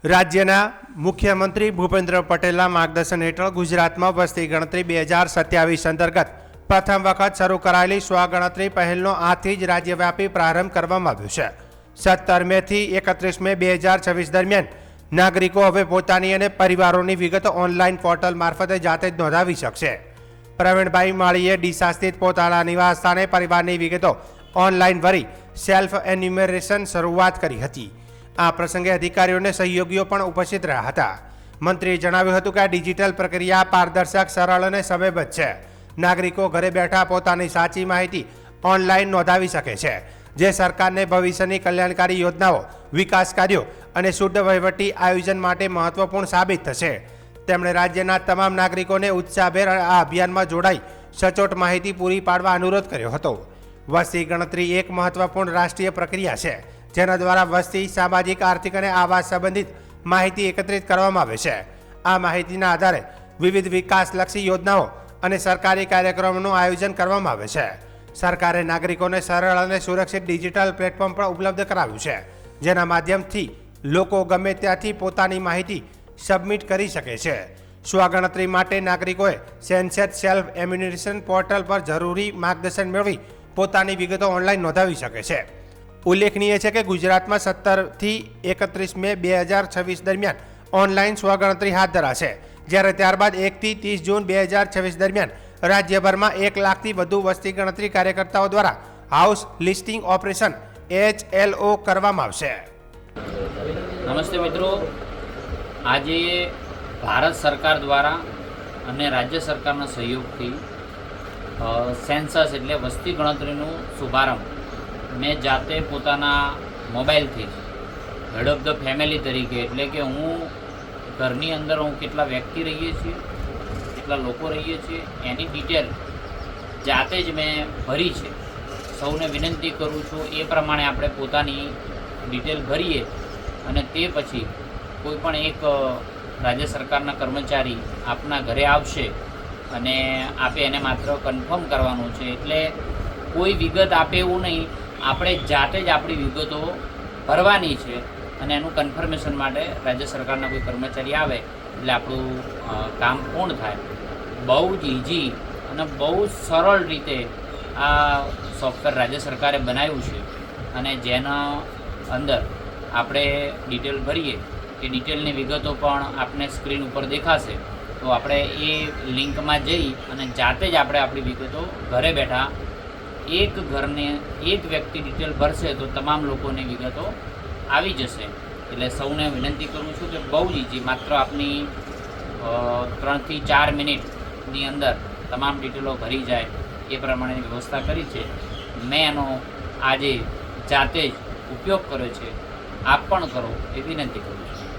રાજ્યના મુખ્યમંત્રી ભૂપેન્દ્ર પટેલના માર્ગદર્શન હેઠળ ગુજરાતમાં વસ્તી ગણતરી 2027 અંતર્ગત પ્રથમ વખત શરૂ કરાયેલી સ્વગણતરી પહેલનો આજથી જ રાજ્યવ્યાપી પ્રારંભ કરવામાં આવ્યો છે। 17 મેથી 31 મે 2026 દરમિયાન નાગરિકો હવે પોતાની અને પરિવારોની વિગતો ઓનલાઈન પોર્ટલ મારફતે જાતે જ નોંધાવી શકશે। પ્રવીણભાઈ માળીએ ડીસા સ્થિત પોતાના નિવાસ સ્થાને પરિવારની વિગતો ઓનલાઈન ભરી સેલ્ફ એન્યુમરેશન શરૂઆત કરી હતી। આ પ્રસંગે અધિકારીઓને સહયોગીઓ પણ ઉપસ્થિત રહ્યા હતા। મંત્રીએ જણાવ્યું હતું કે આ ડિજિટલ પ્રક્રિયા પારદર્શક, સરળ અને સમયબદ્ધ છે। નાગરિકો ઘરે બેઠા પોતાની સાચી માહિતી ઓનલાઈન નોંધાવી શકે છે, જે સરકારને ભવિષ્યની કલ્યાણકારી યોજનાઓ, વિકાસ કાર્યો અને શુદ્ધ વહીવટી આયોજન માટે મહત્વપૂર્ણ સાબિત થશે। તેમણે રાજ્યના તમામ નાગરિકોને ઉત્સાહભેર આ અભિયાનમાં જોડાઈ સચોટ માહિતી પૂરી પાડવા અનુરોધ કર્યો હતો। વસ્તી ગણતરી એક મહત્વપૂર્ણ રાષ્ટ્રીય પ્રક્રિયા છે, જેના દ્વારા વસ્તી, સામાજિક, આર્થિક અને આવાસ સંબંધિત માહિતી એકત્રિત કરવામાં આવે છે। આ માહિતીના આધારે વિવિધ વિકાસલક્ષી યોજનાઓ અને સરકારી કાર્યક્રમોનું આયોજન કરવામાં આવે છે। સરકારે નાગરિકોને સરળ અને સુરક્ષિત ડિજિટલ પ્લેટફોર્મ પણ ઉપલબ્ધ કરાવ્યું છે, જેના માધ્યમથી લોકો ગમે ત્યાંથી પોતાની માહિતી સબમિટ કરી શકે છે। સ્વગણતરી માટે નાગરિકોએ સેન્સસ સેલ્ફ એન્યુમરેશન પોર્ટલ પર જરૂરી માર્ગદર્શન મેળવી પોતાની વિગતો ઓનલાઈન નોંધાવી શકે છે। ઉલ્લેખનીય છે કે ગુજરાતમાં 17 થી 31 મે 2026 દરમિયાન ઓનલાઈન સ્વગણતરી હાથ ધરાશે, જ્યારે ત્યારબાદ 1 થી 30 જૂન 2026 દરમિયાન રાજ્યભરમાં 1 લાખથી વધુ વસ્તી ગણતરી કાર્યકર્તાઓ દ્વારા હાઉસ લિસ્ટિંગ ઓપરેશન HLO કરવામાં આવશે। નમસ્તે મિત્રો, આજે ભારત સરકાર દ્વારા અને રાજ્ય સરકારના સહયોગથી સેન્સસ એટલે વસ્તી ગણતરીનું શુભારંભ મેં જાતે પોતાના મોબાઈલથી હેડ ઓફ ધ ફેમિલી તરીકે, એટલે કે હું ઘરની અંદર કેટલા વ્યક્તિ રહીએ છીએ, કેટલા લોકો રહીએ છીએ, એની ડિટેલ જાતે જ મેં ભરી છે। સૌને વિનંતી કરું છું એ પ્રમાણે આપણે પોતાની ડિટેલ ભરીએ અને તે પછી કોઈ પણ એક રાજ્ય સરકારના કર્મચારી આપના ઘરે આવશે અને આપે એને માત્ર કન્ફર્મ કરવાનું છે। એટલે કોઈ વિગત આપે એવું નહીં, આપણે જાતે જ આપણી વિગતો ભરવાની છે અને એનું કન્ફર્મેશન માટે રાજ્ય સરકારના કોઈ કર્મચારી આવે એટલે આપણું કામ પૂર્ણ થાય। બહુ જ ઇઝી અને બહુ સરળ રીતે આ સોફ્ટવેર રાજ્ય સરકારે બનાવ્યું છે અને જેના અંદર આપણે ડિટેલ ભરીએ એ ડિટેલની વિગતો પણ આપને સ્ક્રીન ઉપર દેખાશે। તો આપણે એ લિંકમાં જઈ અને જાતે જ આપણે આપણી વિગતો ઘરે બેઠા એક ઘરને એક વ્યક્તિ ડિટેલ ભરશે તો તમામ લોકોની વિગતો આવી જશે। એટલે સૌને વિનંતી કરું છું કે બહુ જ ઇઝી, માત્ર આપની 3 થી 4 મિનિટની અંદર તમામ ડિટેલો ભરી જાય એ પ્રમાણેની વ્યવસ્થા કરી છે। મેં એનો આજે જાતે જ ઉપયોગ કર્યો છે, આપ પણ કરો એ વિનંતી કરું છું।